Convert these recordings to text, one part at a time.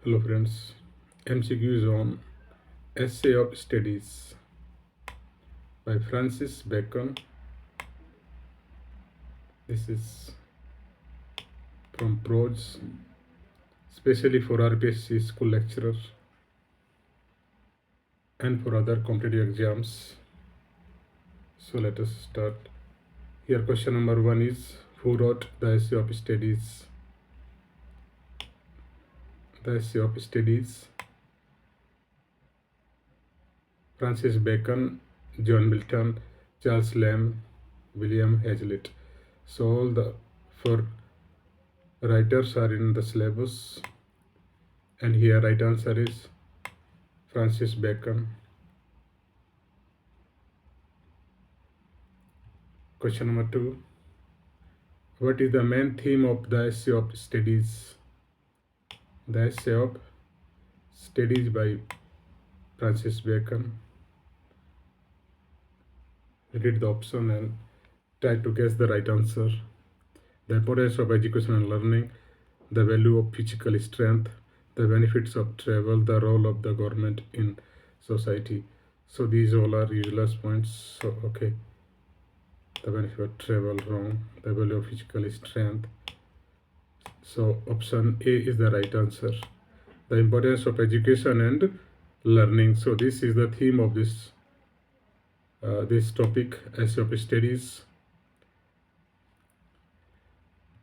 Hello friends, MCQs on Essay of Studies by Francis Bacon. This is from Prose, especially for RPSC school lecturers and for other competitive exams. So let us start. Here question number 1 is, who wrote the Essay of Studies? The Essay of Studies: Francis Bacon, John Milton, Charles Lamb, William Hazlitt. So all the four writers are in the syllabus, and here right answer is Francis Bacon. Question number 2. What is the main theme of the Essay of Studies? The Essay of Studies by Francis Bacon. Read the option and try to guess the right answer. The importance of education and learning, the value of physical strength, the benefits of travel, the role of the government in society. So these all are useless points. So okay, the benefit of travel wrong, the value of physical strength. So option A is the right answer. The importance of education and learning. So this is the theme of this topic, Essay of Studies.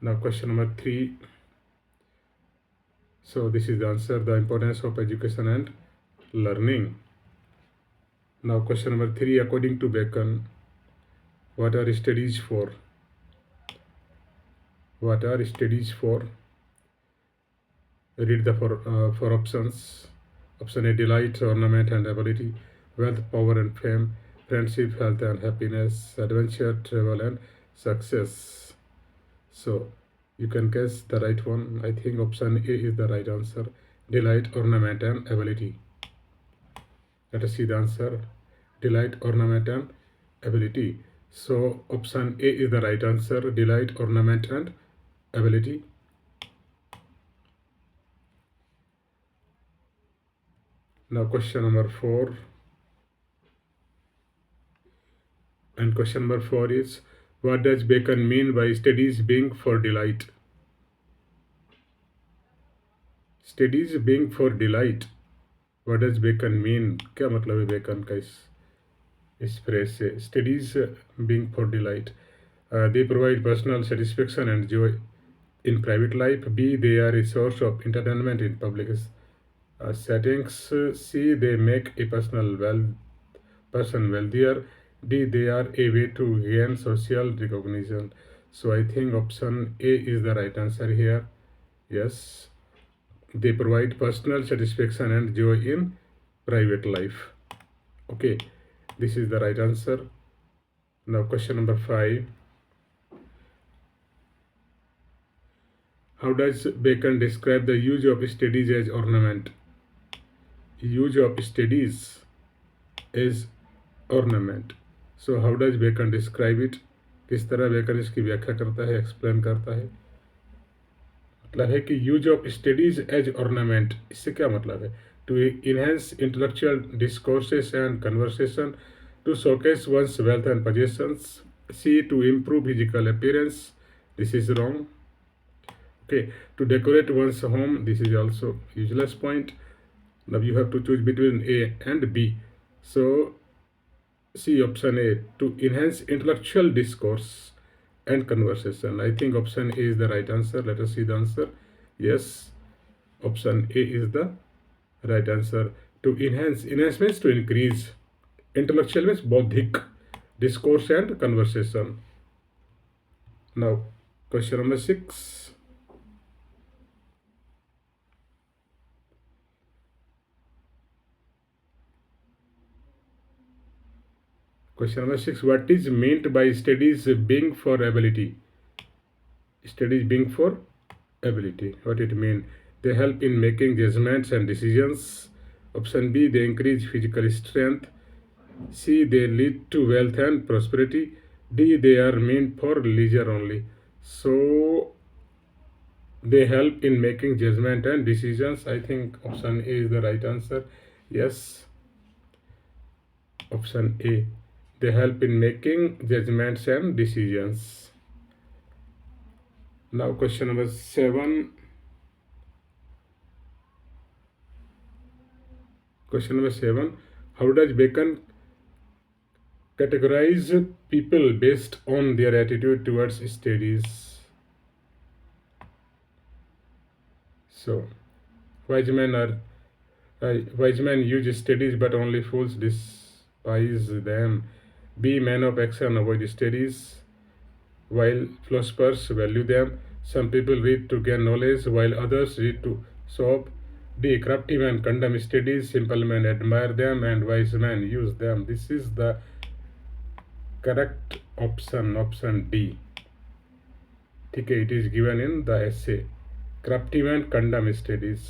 Now question number 3. So this is the answer, the importance of education and learning. Now question number 3, according to Bacon, what are studies for? What are studies for? Read the four options. Option A: delight, ornament and ability, wealth, power and fame, friendship, health and happiness, adventure, travel and success. So you can guess the right one. I think option A is the right answer. Delight, ornament and ability. Let us see the answer. Delight, ornament and ability. So option A is the right answer. Delight, ornament and ability. Now question number 4. And question number 4 is, what does Bacon mean by studies being for delight? Studies being for delight. What does Bacon mean? क्या मतलब है bacon का इस phrase से? Studies being for delight. They provide personal satisfaction and joy in private life. B, they are a source of entertainment in public settings. C, they make a person wealthier. D, they are a way to gain social recognition. So I think option A is the right answer here. Yes, they provide personal satisfaction and joy in private life. Okay, this is the right answer. Now question number 5. How does Bacon describe the use of studies as ornament? Use of studies as ornament. So how does Bacon describe it? किस तरह bacon इसकी व्याख्या करता है, explain करता है? मतलब है कि use of studies as ornament, इससे क्या मतलब है? To enhance intellectual discourses and conversation, to showcase one's wealth and possessions, c to improve physical appearance, this is wrong. Okay, to decorate one's home, this is also useless point. Now you have to choose between A and B. So C, option A, to enhance intellectual discourse and conversation. I think option A is the right answer. Let us see the answer. Yes, option A is the right answer. To enhance means to increase, intellectual means बौद्धिक, discourse and conversation. Now question number 6. Question number 6. What is meant by studies being for ability? Studies being for ability. What it mean? They help in making judgments and decisions. Option B, they increase physical strength. C, they lead to wealth and prosperity. D, they are meant for leisure only. So they help in making judgment and decisions. I think option A is the right answer. Yes, option A, they help in making judgments and decisions. Now question number 7. Question number 7. How does Bacon categorize people based on their attitude towards studies? So, wise men are wise men use studies, but only fools despise them. Be men of action, avoid studies, while philosophers value them. Some people read to gain knowledge, while others read to sob. D. Crafty men condemn studies, simple men admire them, and wise men use them. This is the correct option, option D. ठीक है, it is given in the essay. Crafty men condemn studies.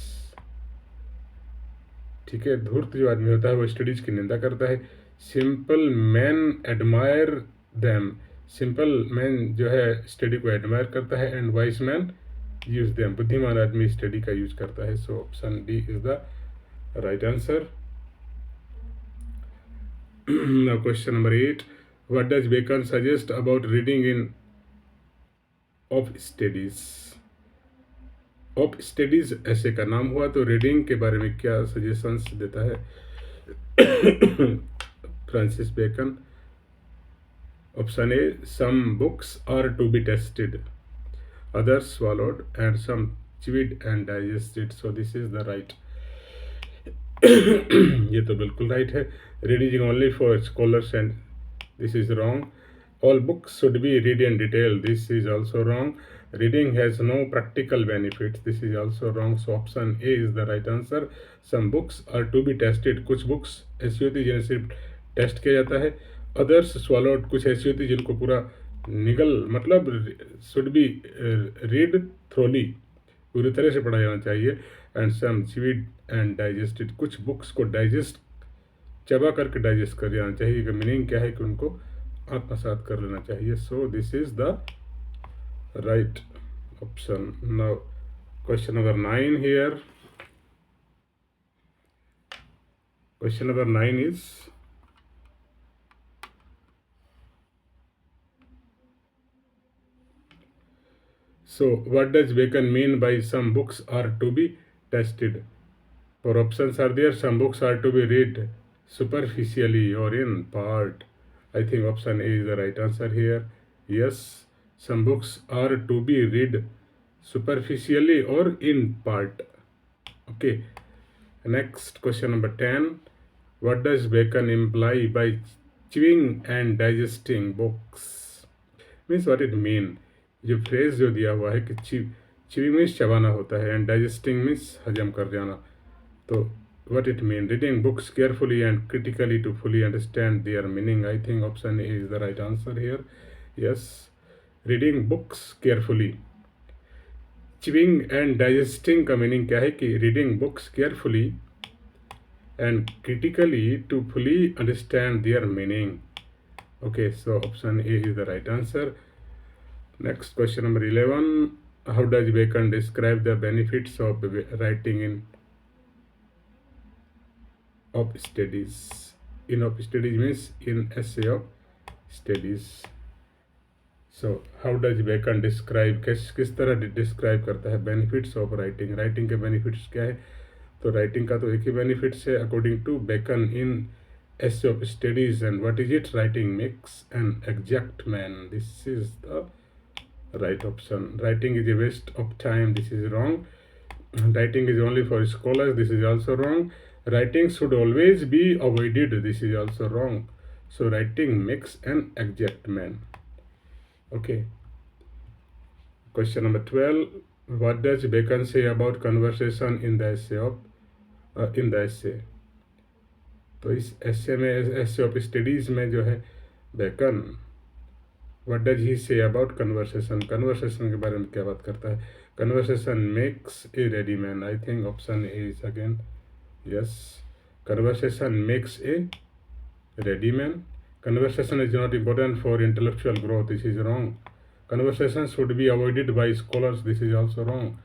ठीक है, धूर्त जो आदमी होता है वो स्टडीज की निंदा करता है. Simple man admire them, simple man जो है स्टडी को एडमायर करता है. And wise man use them, बुद्धिमान आदमी स्टडी का यूज करता है. So option D is the right answer. Now question number 8. What does Bacon suggest about reading in of studies? Of studies ऐसे का नाम हुआ तो रीडिंग के बारे में क्या सजेशंस देता है Francis Bacon? Option A, some books are to be tested, others swallowed, and some chewed and digested. So this is the right. ये तो बिल्कुल राइट है. Reading only for scholars and this is wrong. All books should be read in detail. This is also wrong. Reading has no practical benefits. This is also wrong. So option A is the right answer. Some books are to be tested, कुछ books ऐसी होती जिन्हें सिर्फ test किया जाता है. Others swallowed, कुछ ऐसी होती जिनको पूरा निगल, मतलब शुड बी रीड थ्रोली, पूरी तरह से पढ़ा जाना चाहिए. And some chewed and digested, कुछ बुक्स को डाइजेस्ट, चबा करके डाइजेस्ट कर जाना चाहिए. कि मीनिंग क्या है कि उनको आत्मसात कर लेना चाहिए. So this is the right option. Now question number 9 here. Question number 9 is, so what does Bacon mean by some books are to be tested? For options are there. Some books are to be read superficially or in part. I think option A is the right answer here. Yes, some books are to be read superficially or in part. Okay, next question number 10. What does Bacon imply by chewing and digesting books? Means what it mean? जो phrase जो दिया हुआ है कि chewing means चबाना होता है and digesting means हजम कर जाना. तो what it mean? Reading books carefully and critically to fully understand their meaning. I think option A is the right answer here. Yes, reading books carefully. Chewing and digesting का meaning क्या है? कि reading books carefully and critically to fully understand their meaning. Okay, so option A is the right answer. Next question number 11. How does Bacon describe the benefits of writing in of studies? In of studies means in essay of studies. So how does Bacon describe, किस तरह describe करता है benefits of writing? Writing के benefits क्या है? तो writing का तो एक ही benefits है according to Bacon in essay of studies. And what is it? Writing makes an exact man. This is the right option. Writing is a waste of time. This is wrong. Writing is only for scholars. This is also wrong. Writing should always be avoided. This is also wrong. So writing makes an exact man. Okay. Question number 12. What does Bacon say about conversation in the essay of in the essay? तो इस essay में, essay of studies में जो है Bacon, what does he say about conversation? Conversation के बारे में क्या बात करता है? Conversation makes a ready man. I think option A is again yes. Conversation makes a ready man. Conversation is not important for intellectual growth. This is wrong. Conversation should be avoided by scholars. This is also wrong.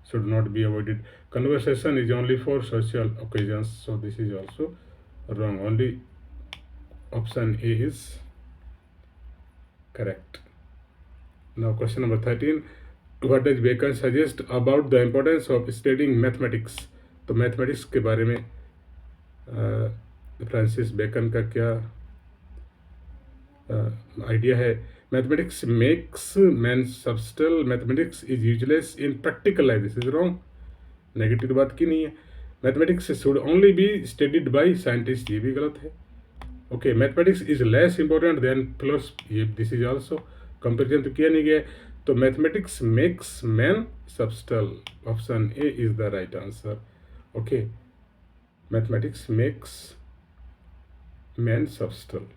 should not be avoided. Conversation is only for social occasions, so this is also wrong. Only option A is correct. Now question number 13. What does Bacon suggest about the importance of studying mathematics? तो mathematics के बारे में Francis Bacon का क्या idea है? Mathematics makes man subtle, mathematics is useless in practical life. This is wrong. Negative बात की नहीं है. Mathematics should only be studied by scientist, ये भी गलत है. Okay, mathematics is less important than philosophy, ये दिस इज ऑल्सो. कंपेरिजन तो किया नहीं गया. तो mathematics makes man subtle, option A is the right answer. Okay, mathematics makes man subtle.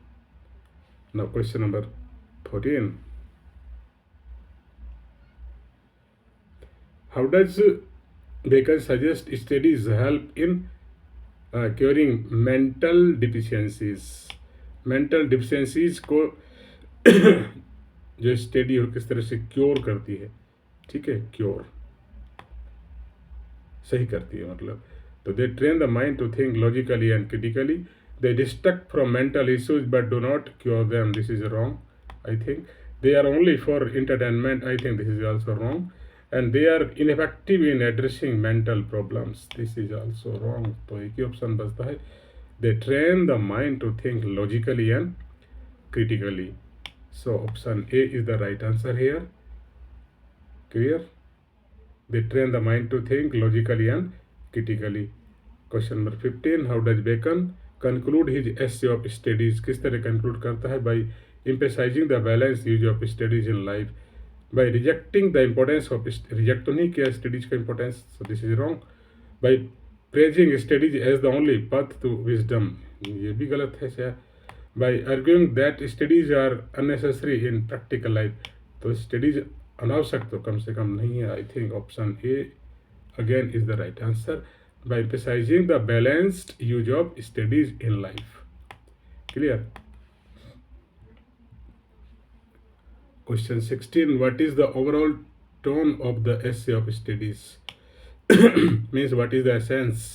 Now question number 14. How does Bacon suggest studies help in curing mental deficiencies? Mental deficiencies को जो study हो किस तरह से cure करती है. ठीक है, क्योर सही करती है मतलब. तो they train the mind to think logically and critically. They distract from mental issues but do not cure them. This is wrong. I think they are only for entertainment. I think this is also wrong. And they are ineffective in addressing mental problems. This is also wrong. तो एक ही option बचता है. They train the mind to think logically and critically. So option A is the right answer here. Clear? They train the mind to think logically and critically. Question number 15. How does Bacon conclude his essay of studies? किस तरह conclude करता है? By emphasizing the balanced use of studies in life, by rejecting the importance of reject तो नहीं किया studies का importance, so this is wrong. By praising studies as the only path to wisdom, ये भी गलत है शायद. By arguing that studies are unnecessary in practical life, तो studies अनावश्यक तो कम से कम नहीं है. I think option A again is the right answer. By emphasizing the balanced use of studies in life. Clear? Question 16. What is the overall tone of the essay of studies? Means what is the essence?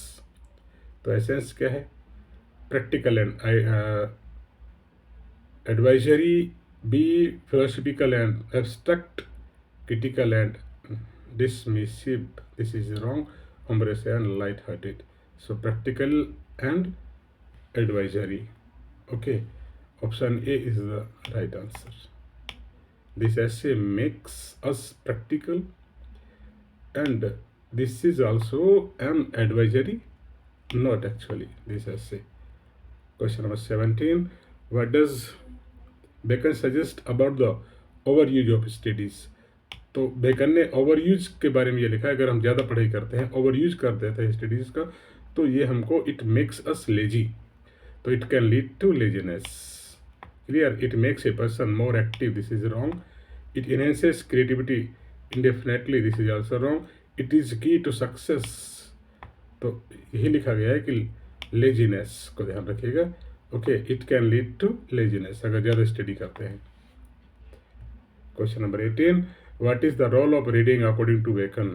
तो essence क्या है? Practical and advisory, B philosophical and abstract, critical and dismissive. This is wrong. Humorous and light-hearted. So practical and advisory. Okay, option A is the right answer. This essay makes us practical and this is also an advisory. Not actually this essay. Question number 17. What does Bacon suggest about the overuse of studies? तो bacon ने over use के बारे में ये लिखा है. अगर हम ज़्यादा पढ़ाई करते हैं, ओवर यूज कर देते हैं स्टडीज़ का, तो ये हमको इट मेक्स अस लेजी. तो it can lead to laziness. Clear? It makes a person more active. This is wrong. It enhances creativity indefinitely. This is also wrong. It is key to success. तो यही लिखा गया है कि laziness को ध्यान रखिएगा. Okay, it can lead to laziness अगर ज़्यादा स्टडी करते हैं. Question number 18. What is the role of reading according to Bacon?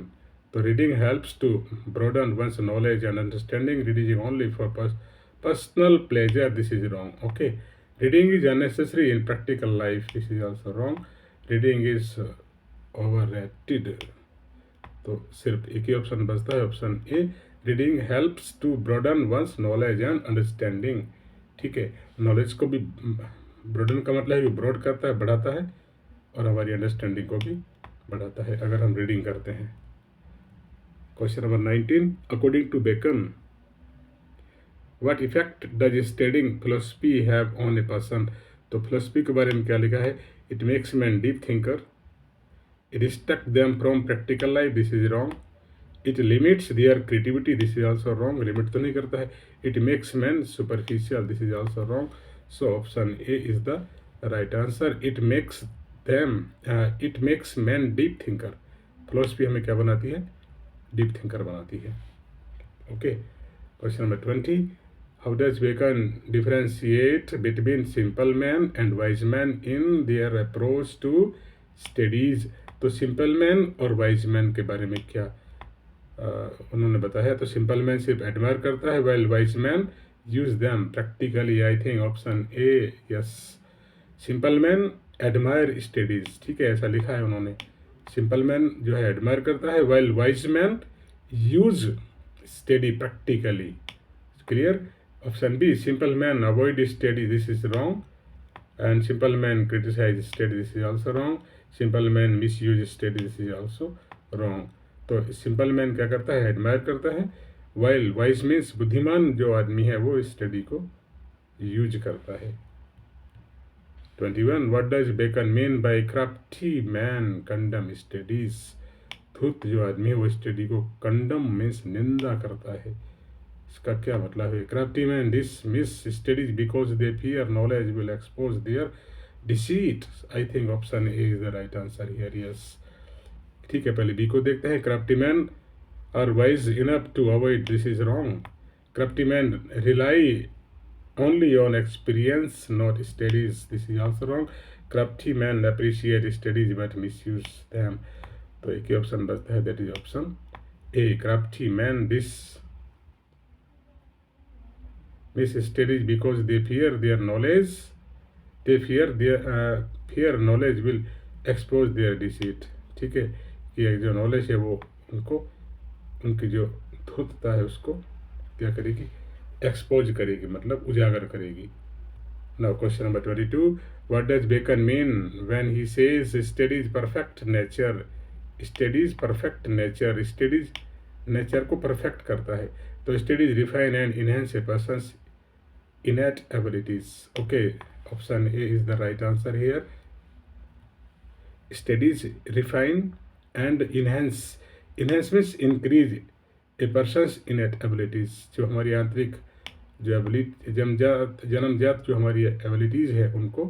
So reading helps to broaden one's knowledge and understanding. Reading only for personal pleasure. This is wrong. Okay, reading is unnecessary in practical life. This is also wrong. Reading is overrated. तो सिर्फ एक ही option बचता है, option A. Reading helps to broaden one's knowledge and understanding. ठीक है, knowledge को भी broaden का मतलब है ब्रॉड करता है, बढ़ाता है, और हमारी अंडरस्टैंडिंग को भी बढ़ाता है अगर हम रीडिंग करते हैं. Question number 19. According to Bacon, what effect does studying philosophy have on a person? तो फिलोसफी के बारे में क्या लिखा है? It makes man deep thinker. It distract them from practical life. This is wrong. It limits their creativity. This is also wrong. Limit तो नहीं करता है. It makes man superficial. This is also wrong. So option A is the right answer. It makes it makes man deep thinker. Philosophy हमें क्या बनाती है? Deep thinker बनाती है. Okay, question number 20. How does Bacon differentiate between simple man and wise man in their approach to studies? तो simple man और wise man के बारे में क्या उन्होंने बताया। तो सिंपल मैन सिर्फ एडमायर करता है, well wise man use them practically. आई थिंक ऑप्शन ए, yes. Simple man admire studies, ठीक है, ऐसा लिखा है उन्होंने। सिंपल मैन जो है एडमायर करता है, well wise man use study practically. Clear. Option B, simple man avoid study, this is wrong. And simple man criticize study, this is also wrong. Simple man misuse study, this is also wrong. तो simple man क्या करता है, admire करता है, while wise means बुद्धिमान जो आदमी है वो स्टडी को यूज करता है। 21, what does Bacon mean by crafty man condemn studies. धूर्त जो आदमी है वो स्टडी को कंडम मीन्स निंदा करता है। इसका क्या मतलब है? Crafty man dismiss studies because they fear knowledge will expose their deceit. I think option A is the right answer here. Yes. ठीक है, पहले बी को देखते हैं। Crafty man are wise enough to avoid, this is wrong. Crafty man rely only on experience, not studies, this is also wrong. Crafty men appreciate studies but misuse them. तो एक ही option बचता है, that is option A. Crafty men miss studies because they fear their knowledge. They fear knowledge will expose their deceit. ठीक है, कि जो knowledge है वो उनको, उनकी जो धूर्तता है उसको क्या करेगी, एक्सपोज करेगी, मतलब उजागर करेगी। Now question number 22, what does Bacon mean when he says studies perfect nature. Studies perfect nature, studies nature को परफेक्ट करता है। तो studies refine and enhance a person's innate abilities. Okay, option A is the right answer here. Studies refine and enhance. Enhance means increase a person's innate abilities. जो हमारी आंतरिक जो ability जन्मजात जो हमारी एबिलिटीज़ है उनको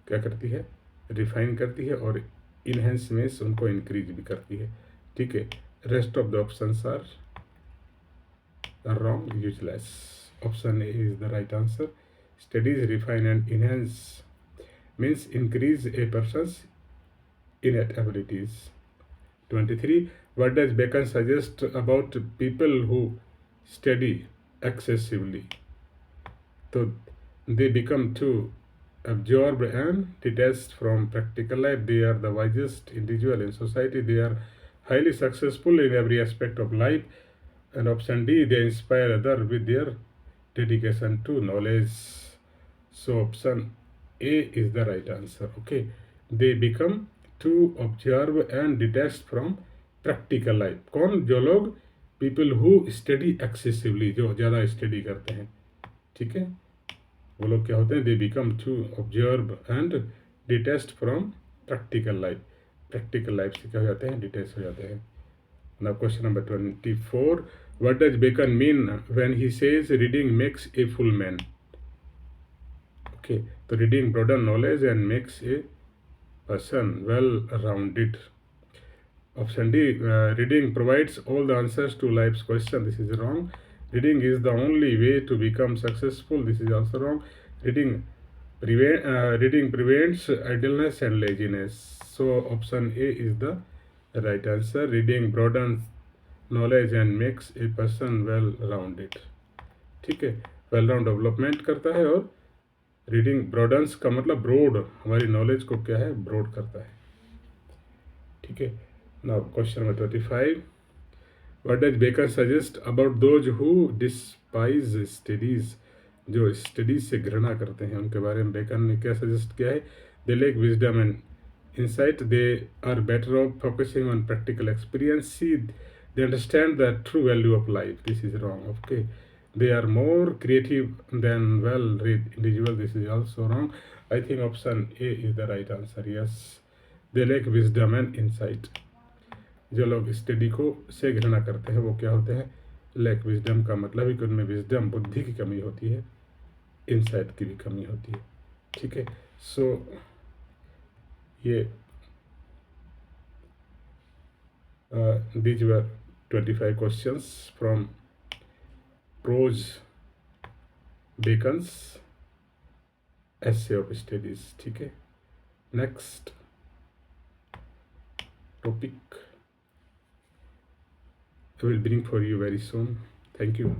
क्या करती है, रिफाइन करती है, और इनहेंस मीन्स उनको इंक्रीज भी करती है। ठीक है, rest of the options are wrong, useless. Option A is the right answer. Studies refine and enhance means increase a person's innate abilities. 23, what does Bacon suggest about people who study excessively? So they become too absorbed and detached from practical life. They are the wisest individual in society. They are highly successful in every aspect of life. And option D, they inspire others with their dedication to knowledge. So option A is the right answer. Okay, they become too observed and detached from practical life. कौन? जो लोग people who study excessively, जो ज़्यादा study करते हैं, ठीक है, वो लोग क्या होते हैं, they become too observed and detached from practical life. practical life से क्या हो जाते हैं, डिटेच हो जाते हैं। Now question number 24, what does Bacon mean when he says reading makes a full man? Okay, so reading broadens knowledge and makes a person well-rounded. Option D, reading provides all the answers to life's question. This is wrong. Reading is the only way to become successful. This is also wrong. Reading prevents idleness and laziness. So option A is the right answer. Reading broadens knowledge and makes a person well rounded. ठीक है, well round development करता है, और reading broadens का मतलब broad, हमारी knowledge को क्या है, ब्रॉड करता है। ठीक है, now question number 25, what does Bacon suggest about those who despise studies. जो स्टडीज से घृणा करते हैं उनके बारे में बेकन ने क्या सजेस्ट किया है? They lack wisdom and insight, they are better off focusing on practical experience. See, they understand the true value of life. This is wrong. Okay, they are more creative than well-read individual. This is also wrong. I think option A is the right answer. Yes, they lack wisdom and insight. जो लोग study को से घृणा करते हैं वो क्या होते हैं, लैक विजडम का मतलब है कि उनमें विजडम, बुद्धि की कमी होती है, इंसाइट की भी कमी होती है। ठीक है, सो ये these were 25 questions from prose Bacon's essay of studies. ठीक है, next topic I will bring for you very soon. Thank you.